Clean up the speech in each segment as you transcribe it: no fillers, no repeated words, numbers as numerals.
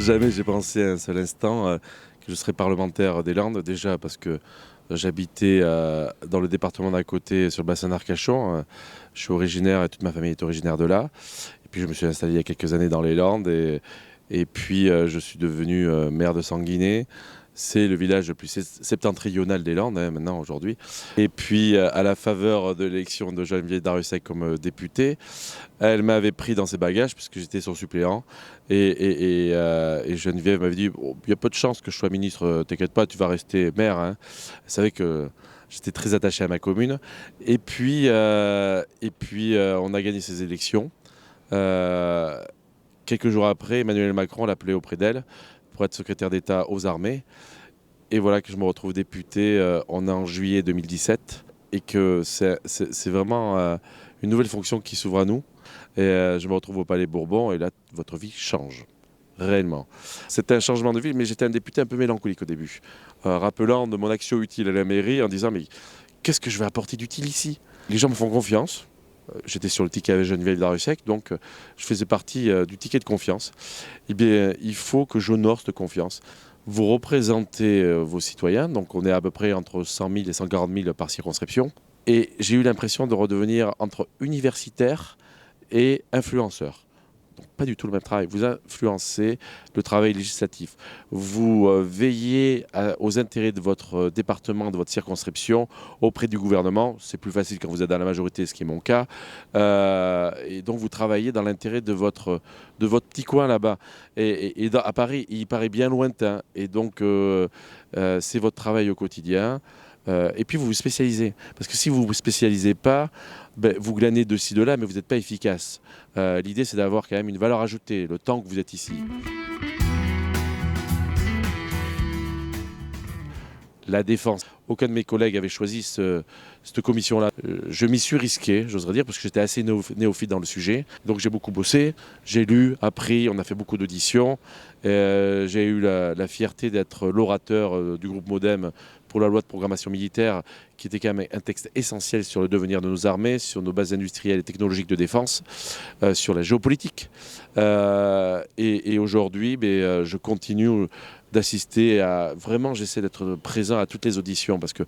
Jamais j'ai pensé un seul instant que je serais parlementaire des Landes. Déjà parce que j'habitais dans le département d'à côté, sur le bassin d'Arcachon. Je suis originaire et toute ma famille est originaire de là. Et puis je me suis installé il y a quelques années dans les Landes. Et puis je suis devenu maire de Sanguinet. C'est le village le plus septentrional des Landes, hein, maintenant, aujourd'hui. Et puis, à la faveur de l'élection de Geneviève Darrieussecq comme députée, elle m'avait pris dans ses bagages, puisque j'étais son suppléant. Et Geneviève m'avait dit, oh, il y a peu de chances que je sois ministre, t'inquiète pas, tu vas rester maire, hein. Elle savait que j'étais très attaché à ma commune. On a gagné ces élections. Euh, Quelques jours après, Emmanuel Macron l'a appelé auprès d'elle pour être secrétaire d'État aux armées. Et voilà que je me retrouve député, on est en juillet 2017, et que c'est vraiment une nouvelle fonction qui s'ouvre à nous. Et je me retrouve au Palais Bourbon, et là, votre vie change, réellement. C'était un changement de vie, mais j'étais un député un peu mélancolique au début, rappelant de mon action utile à la mairie, en disant, mais qu'est-ce que je vais apporter d'utile ici? Les gens me font confiance. J'étais sur le ticket avec Geneviève Darrieussecq, donc je faisais partie du ticket de confiance. Eh bien, il faut que j'honore cette confiance. Vous représentez vos citoyens, donc on est à peu près entre 100 000 et 140 000 par circonscription. Et j'ai eu l'impression de redevenir entre universitaire et influenceur. Donc pas du tout le même travail. Vous influencez le travail législatif. Vous veillez aux intérêts de votre département, de votre circonscription, auprès du gouvernement. C'est plus facile quand vous êtes dans la majorité, ce qui est mon cas. Et donc vous travaillez dans l'intérêt de votre petit coin là-bas. À Paris, il paraît bien lointain. Et donc c'est votre travail au quotidien. Et puis vous vous spécialisez. Parce que si vous ne vous spécialisez pas, ben, vous glanez de ci, de là, mais vous n'êtes pas efficace. L'idée, c'est d'avoir quand même une valeur ajoutée, le temps que vous êtes ici. La défense. Aucun de mes collègues avait choisi cette commission-là. Je m'y suis risqué, j'oserais dire, parce que j'étais assez néophyte dans le sujet. Donc j'ai beaucoup bossé, j'ai lu, appris, on a fait beaucoup d'auditions. J'ai eu la fierté d'être l'orateur du groupe MODEM pour la loi de programmation militaire, qui était quand même un texte essentiel sur le devenir de nos armées, sur nos bases industrielles et technologiques de défense, sur la géopolitique. Et aujourd'hui, je continue d'assister à... Vraiment, j'essaie d'être présent à toutes les auditions, parce que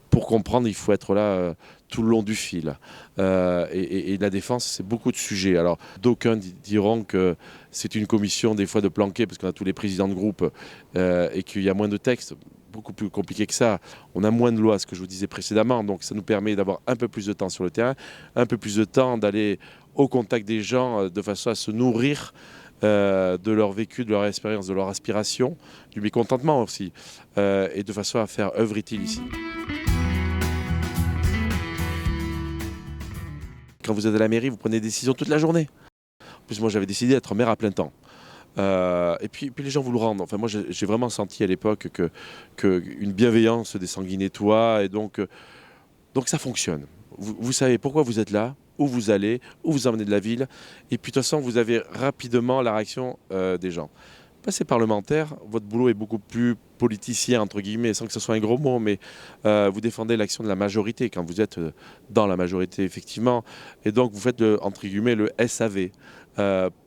pour comprendre, il faut être là tout le long du fil. Et la défense, c'est beaucoup de sujets. Alors, d'aucuns diront que c'est une commission, des fois, de planquer, parce qu'on a tous les présidents de groupe et qu'il y a moins de textes. Beaucoup plus compliqué que ça. On a moins de lois, ce que je vous disais précédemment. Donc, ça nous permet d'avoir un peu plus de temps sur le terrain, un peu plus de temps d'aller au contact des gens de façon à se nourrir de leur vécu, de leur expérience, de leur aspiration, du mécontentement aussi, et de façon à faire œuvre utile ici. Quand vous êtes à la mairie, vous prenez des décisions toute la journée. En plus, moi, j'avais décidé d'être maire à plein temps. Et puis les gens vous le rendent. Enfin, moi, j'ai vraiment senti à l'époque une bienveillance des Sanguinetois, et donc ça fonctionne. Vous savez pourquoi vous êtes là, où vous allez, où vous emmenez de la ville, et puis de toute façon, vous avez rapidement la réaction des gens. Passez parlementaire, votre boulot est beaucoup plus politicien, entre guillemets, sans que ce soit un gros mot, mais vous défendez l'action de la majorité quand vous êtes dans la majorité, effectivement. Et donc, vous faites, entre guillemets, le SAV.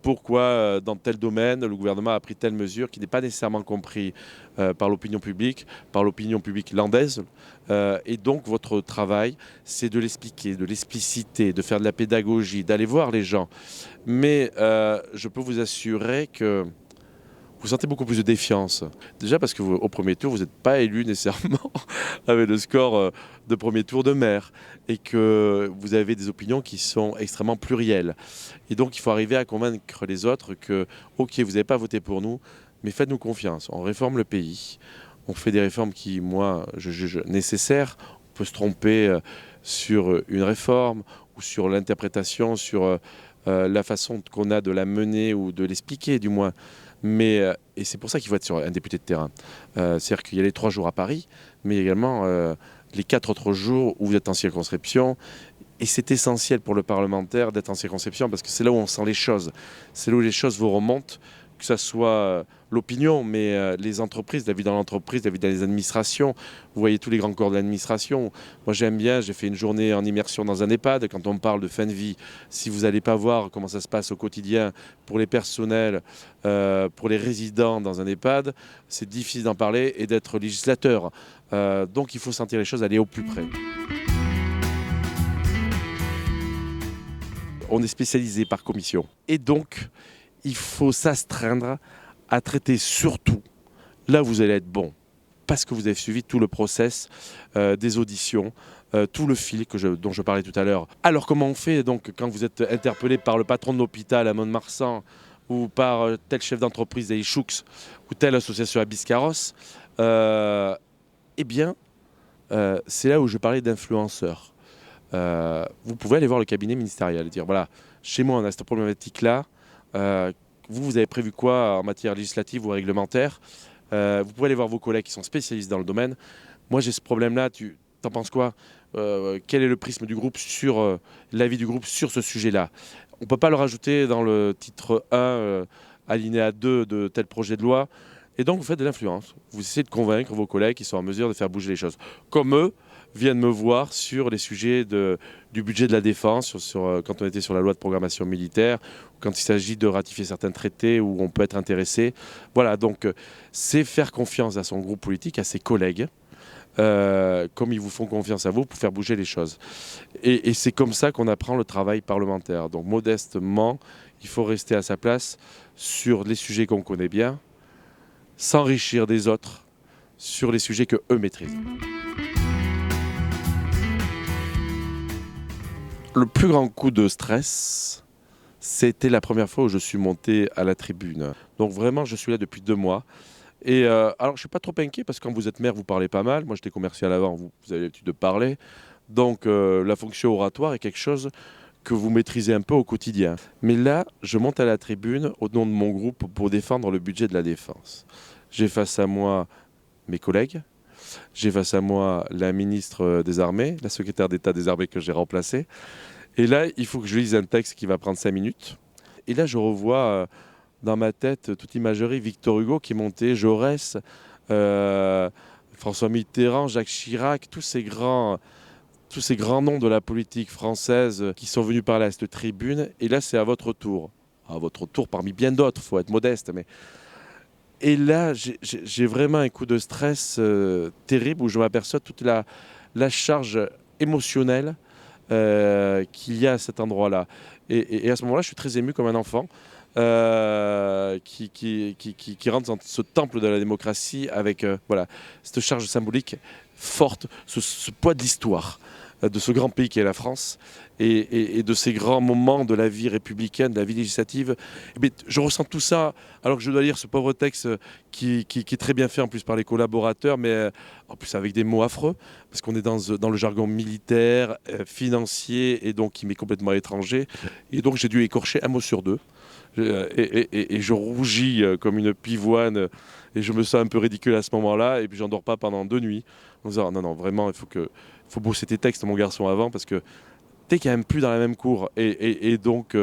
Pourquoi, dans tel domaine, le gouvernement a pris telle mesure qui n'est pas nécessairement compris par l'opinion publique landaise. Et donc, votre travail, c'est de l'expliquer, de l'expliciter, de faire de la pédagogie, d'aller voir les gens. Mais je peux vous assurer que vous sentez beaucoup plus de défiance. Déjà parce que au premier tour, vous n'êtes pas élu nécessairement avec le score de premier tour de maire, et que vous avez des opinions qui sont extrêmement plurielles. Et donc, il faut arriver à convaincre les autres que, ok, vous n'avez pas voté pour nous, mais faites-nous confiance. On réforme le pays. On fait des réformes qui, moi, je juge nécessaires. On peut se tromper sur une réforme ou sur l'interprétation, sur la façon qu'on a de la mener ou de l'expliquer, du moins. Et c'est pour ça qu'il faut être sur un député de terrain. C'est-à-dire qu'il y a les 3 jours à Paris, mais également les 4 autres jours où vous êtes en circonscription. Et c'est essentiel pour le parlementaire d'être en circonscription, parce que c'est là où on sent les choses. C'est là où les choses vous remontent, que ça soit l'opinion, mais les entreprises, la vie dans l'entreprise, la vie dans les administrations. Vous voyez tous les grands corps de l'administration. Moi, j'aime bien, j'ai fait une journée en immersion dans un EHPAD. Quand on parle de fin de vie, si vous n'allez pas voir comment ça se passe au quotidien pour les personnels, pour les résidents dans un EHPAD, c'est difficile d'en parler et d'être législateur. Donc, il faut sentir les choses aller au plus près. On est spécialisé par commission. Et donc, il faut s'astreindre à traiter surtout là où vous allez être bon. Parce que vous avez suivi tout le process des auditions, tout le fil dont je parlais tout à l'heure. Alors comment on fait donc quand vous êtes interpellé par le patron de l'hôpital à Mont-de-Marsan ou par tel chef d'entreprise à Ichoux ou telle association à Biscarrosse, eh bien, c'est là où je parlais d'influenceurs. Vous pouvez aller voir le cabinet ministériel et dire voilà, chez moi on a cette problématique-là, vous avez prévu quoi en matière législative ou réglementaire? Vous pouvez aller voir vos collègues qui sont spécialistes dans le domaine. Moi j'ai ce problème-là, t'en penses quoi? Quel est le prisme du groupe sur l'avis du groupe sur ce sujet-là? On ne peut pas le rajouter dans le titre 1, alinéa 2 de tel projet de loi. Et donc vous faites de l'influence. Vous essayez de convaincre vos collègues qui sont en mesure de faire bouger les choses. Comme eux viennent me voir sur les sujets du budget de la défense, quand on était sur la loi de programmation militaire, quand il s'agit de ratifier certains traités où on peut être intéressé. Voilà, donc c'est faire confiance à son groupe politique, à ses collègues, comme ils vous font confiance à vous pour faire bouger les choses. Et c'est comme ça qu'on apprend le travail parlementaire. Donc modestement, il faut rester à sa place sur les sujets qu'on connaît bien, s'enrichir des autres sur les sujets qu'eux maîtrisent. Le plus grand coup de stress, c'était la première fois où je suis monté à la tribune. Donc vraiment, je suis là depuis 2 mois. Et alors, je ne suis pas trop inquiet parce que quand vous êtes maire, vous parlez pas mal. Moi, j'étais commercial avant, vous avez l'habitude de parler. Donc la fonction oratoire est quelque chose que vous maîtrisez un peu au quotidien. Mais là, je monte à la tribune au nom de mon groupe pour défendre le budget de la défense. J'ai face à moi mes collègues. J'ai face à moi la ministre des Armées, la secrétaire d'État des Armées que j'ai remplacée. Et là, il faut que je lise un texte qui va prendre 5 minutes. Et là, je revois dans ma tête toute imagerie Victor Hugo qui montait, Jaurès, François Mitterrand, Jacques Chirac, tous ces grands noms de la politique française qui sont venus parler à cette tribune. Et là, c'est à votre tour. À votre tour parmi bien d'autres, il faut être modeste. Et là, j'ai vraiment un coup de stress terrible où je m'aperçois toute la charge émotionnelle qu'il y a à cet endroit-là. Et à ce moment-là, je suis très ému comme un enfant qui rentre dans ce temple de la démocratie avec voilà, cette charge symbolique forte, ce poids de l'histoire de ce grand pays qui est la France et de ces grands moments de la vie républicaine, de la vie législative. Mais je ressens tout ça alors que je dois lire ce pauvre texte qui est très bien fait en plus par les collaborateurs, mais en plus avec des mots affreux, parce qu'on est dans le jargon militaire, financier, et donc qui m'est complètement étranger. Et donc j'ai dû écorcher un mot sur 2. Et je rougis comme une pivoine et je me sens un peu ridicule à ce moment-là et puis j'en dors pas pendant 2 nuits en disant non vraiment il faut bosser tes textes mon garçon avant parce que t'es quand même plus dans la même cour et donc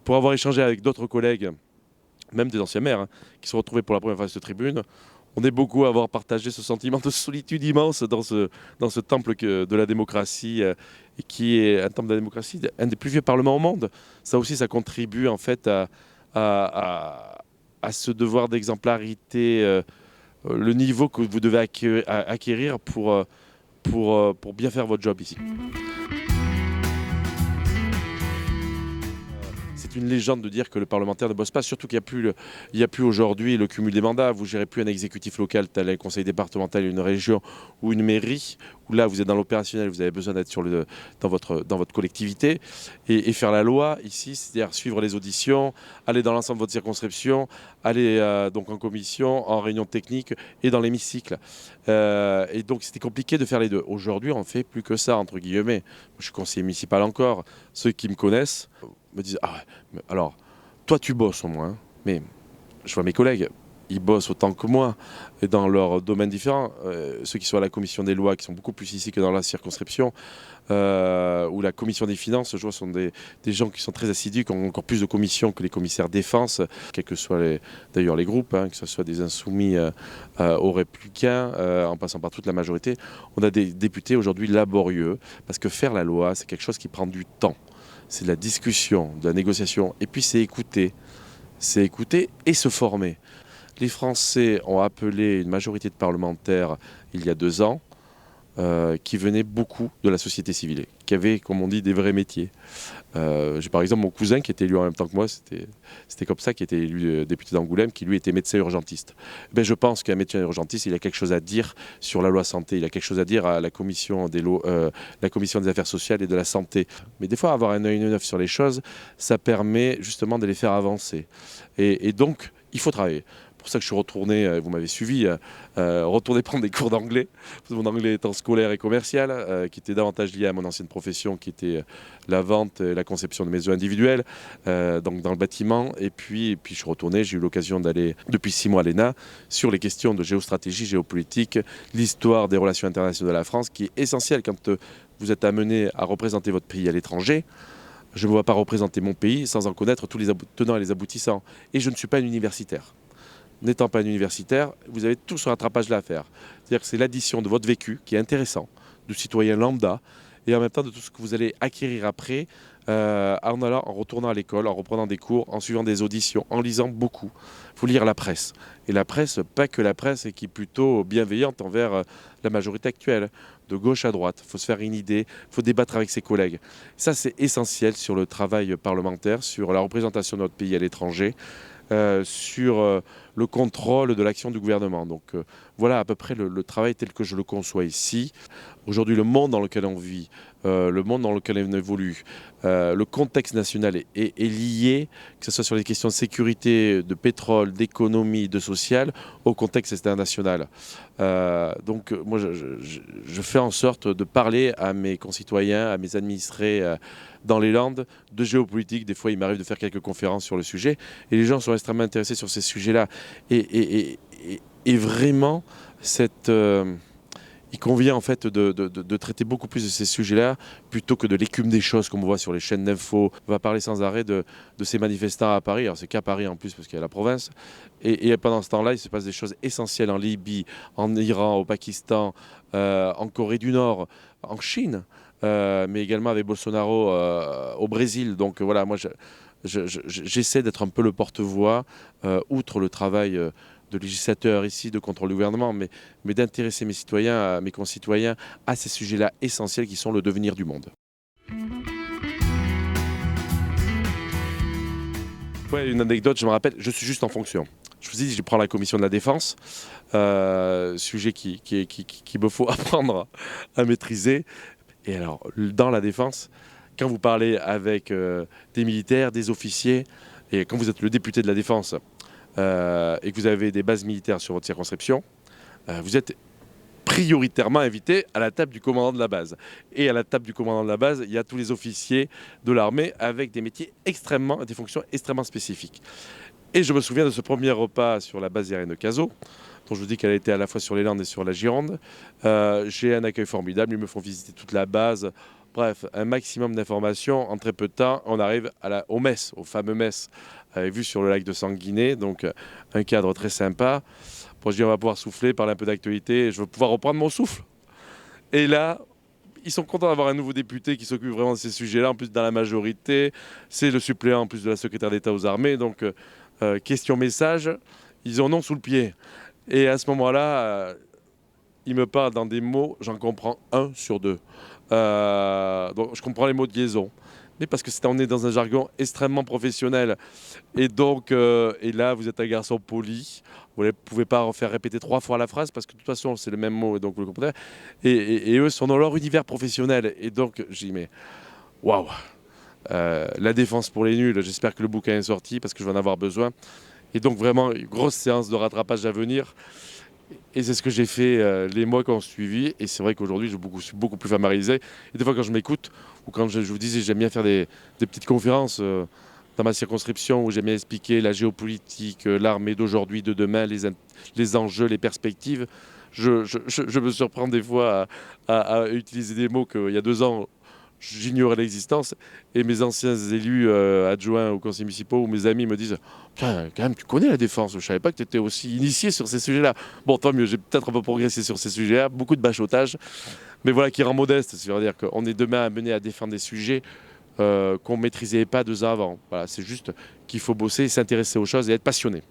pour avoir échangé avec d'autres collègues, même des anciens maires qui se sont retrouvés pour la première fois à cette tribune, on est beaucoup à avoir partagé ce sentiment de solitude immense dans ce temple de la démocratie et qui est un temple de la démocratie, un des plus vieux parlements au monde. Ça aussi, ça contribue en fait à ce devoir d'exemplarité, le niveau que vous devez acquérir pour bien faire votre job ici. C'est une légende de dire que le parlementaire ne bosse pas, surtout qu'il n'y a plus aujourd'hui le cumul des mandats. Vous ne gérez plus un exécutif local tel un conseil départemental, une région ou une mairie, où là vous êtes dans l'opérationnel, vous avez besoin d'être dans votre collectivité et faire la loi ici, c'est-à-dire suivre les auditions, aller dans l'ensemble de votre circonscription, aller donc en commission, en réunion technique et dans l'hémicycle. Et donc c'était compliqué de faire les deux. Aujourd'hui on ne fait plus que ça, entre guillemets. Je suis conseiller municipal encore. Ceux qui me connaissent me disent « Ah ouais, alors, toi tu bosses au moins, mais je vois mes collègues, ils bossent autant que moi et dans leurs domaines différents. Ceux qui sont à la commission des lois, qui sont beaucoup plus ici que dans la circonscription, ou la commission des finances, je vois, sont des gens qui sont très assidus, qui ont encore plus de commissions que les commissaires défense, quels que soient d'ailleurs les groupes, hein, que ce soit des insoumis aux républicains, en passant par toute la majorité. On a des députés aujourd'hui laborieux, parce que faire la loi, c'est quelque chose qui prend du temps. C'est de la discussion, de la négociation, et puis c'est écouter. C'est écouter et se former. Les Français ont appelé une majorité de parlementaires il y a 2 ans, qui venaient beaucoup de la société civile, qui avaient, comme on dit, des vrais métiers. J'ai par exemple mon cousin qui était élu en même temps que moi, c'était comme ça, qui était élu député d'Angoulême, qui lui était médecin urgentiste. Ben, je pense qu'un médecin urgentiste, il a quelque chose à dire sur la loi santé, il a quelque chose à dire à la commission la commission des affaires sociales et de la santé. Mais des fois, avoir un œil neuf sur les choses, ça permet justement de les faire avancer. Et donc, il faut travailler. C'est pour ça que je suis retourné, vous m'avez suivi, retourner prendre des cours d'anglais. Mon anglais étant scolaire et commercial, qui était davantage lié à mon ancienne profession, qui était la vente et la conception de maisons individuelles, donc dans le bâtiment. Et puis je suis retourné, j'ai eu l'occasion d'aller depuis 6 mois à l'ENA sur les questions de géostratégie, géopolitique, l'histoire des relations internationales de la France, qui est essentielle quand vous êtes amené à représenter votre pays à l'étranger. Je ne me vois pas représenter mon pays sans en connaître tous les tenants et les aboutissants. Et je ne suis pas un universitaire. N'étant pas un universitaire, vous avez tout ce rattrapage-là à faire. C'est-à-dire que c'est l'addition de votre vécu qui est intéressant, du citoyen lambda, et en même temps de tout ce que vous allez acquérir après, en retournant à l'école, en reprenant des cours, en suivant des auditions, en lisant beaucoup. Il faut lire la presse. Et la presse, pas que la presse, et qui est plutôt bienveillante envers la majorité actuelle, de gauche à droite. Il faut se faire une idée, il faut débattre avec ses collègues. Ça, c'est essentiel sur le travail parlementaire, sur la représentation de notre pays à l'étranger. Sur le contrôle de l'action du gouvernement. Donc voilà à peu près le travail tel que je le conçois ici. Aujourd'hui, le monde dans lequel on vit, le monde dans lequel on évolue, le contexte national est lié, que ce soit sur les questions de sécurité, de pétrole, d'économie, de social, au contexte international. Donc moi, je fais en sorte de parler à mes concitoyens, à mes administrés dans les Landes, de géopolitique. Des fois, il m'arrive de faire quelques conférences sur le sujet, et les gens sont extrêmement intéressés sur ces sujets-là. Et vraiment, il convient en fait de traiter beaucoup plus de ces sujets-là plutôt que de l'écume des choses comme on voit sur les chaînes d'infos. On va parler sans arrêt de ces manifestants à Paris. Alors c'est qu'à Paris en plus parce qu'il y a la province. Et pendant ce temps-là, il se passe des choses essentielles en Libye, en Iran, au Pakistan, en Corée du Nord, en Chine, mais également avec Bolsonaro au Brésil. Donc voilà, moi j'essaie d'être un peu le porte-voix, outre le travail de législateur ici, de contrôle du gouvernement, mais d'intéresser mes concitoyens à ces sujets-là essentiels qui sont le devenir du monde. Ouais, une anecdote, je me rappelle, je suis juste en fonction. Je vous ai dit, je prends la commission de la défense, sujet qui me faut apprendre à maîtriser. Et alors, dans la défense, quand vous parlez avec des militaires, des officiers, et quand vous êtes le député de la défense, et que vous avez des bases militaires sur votre circonscription, vous êtes prioritairement invité à la table du commandant de la base. Et à la table du commandant de la base, il y a tous les officiers de l'armée avec des des fonctions extrêmement spécifiques. Et je me souviens de ce premier repas sur la base aérienne de Cazaux, dont je vous dis qu'elle était à la fois sur les Landes et sur la Gironde. J'ai un accueil formidable, ils me font visiter toute la base. Bref, un maximum d'informations. En très peu de temps, on arrive aux messes, aux fameux messes, vues sur le lac de Sanguinet. Donc, un cadre très sympa. Bon, je dis, on va pouvoir souffler, parler un peu d'actualité. Je veux pouvoir reprendre mon souffle. Et là, ils sont contents d'avoir un nouveau député qui s'occupe vraiment de ces sujets-là. En plus, dans la majorité, c'est le suppléant en plus de la secrétaire d'État aux armées. Donc, question message, ils en ont sous le pied. Et à ce moment-là, il me parle dans des mots, j'en comprends un sur deux. Donc je comprends les mots de liaison. Mais parce que on est dans un jargon extrêmement professionnel. Et donc, et là, vous êtes un garçon poli. Vous ne pouvez pas faire répéter 3 fois la phrase parce que de toute façon, c'est le même mot. Et donc, vous le comprenez. Et eux sont dans leur univers professionnel. Et donc, j'ai dit, mais waouh! La défense pour les nuls, j'espère que le bouquin est sorti parce que je vais en avoir besoin. Et donc, vraiment, une grosse séance de rattrapage à venir. Et c'est ce que j'ai fait les mois qui ont suivi. Et c'est vrai qu'aujourd'hui, je suis beaucoup plus familiarisé. Et des fois, quand je m'écoute, ou quand je vous disais, j'aime bien faire des petites conférences dans ma circonscription où j'aime bien expliquer la géopolitique, l'armée d'aujourd'hui, de demain, les enjeux, les perspectives, je me surprends des fois à utiliser des mots qu'il y a 2 ans, j'ignorais l'existence. Et mes anciens élus adjoints aux conseils municipaux ou mes amis me disent: Putain, quand même, tu connais la défense, je ne savais pas que tu étais aussi initié sur ces sujets-là. Bon, tant mieux, j'ai peut-être un peu progressé sur ces sujets-là, beaucoup de bachotage, mais voilà qui rend modeste. C'est-à-dire qu'on est demain amené à défendre des sujets qu'on ne maîtrisait pas 2 ans avant. Voilà, c'est juste qu'il faut bosser, s'intéresser aux choses et être passionné.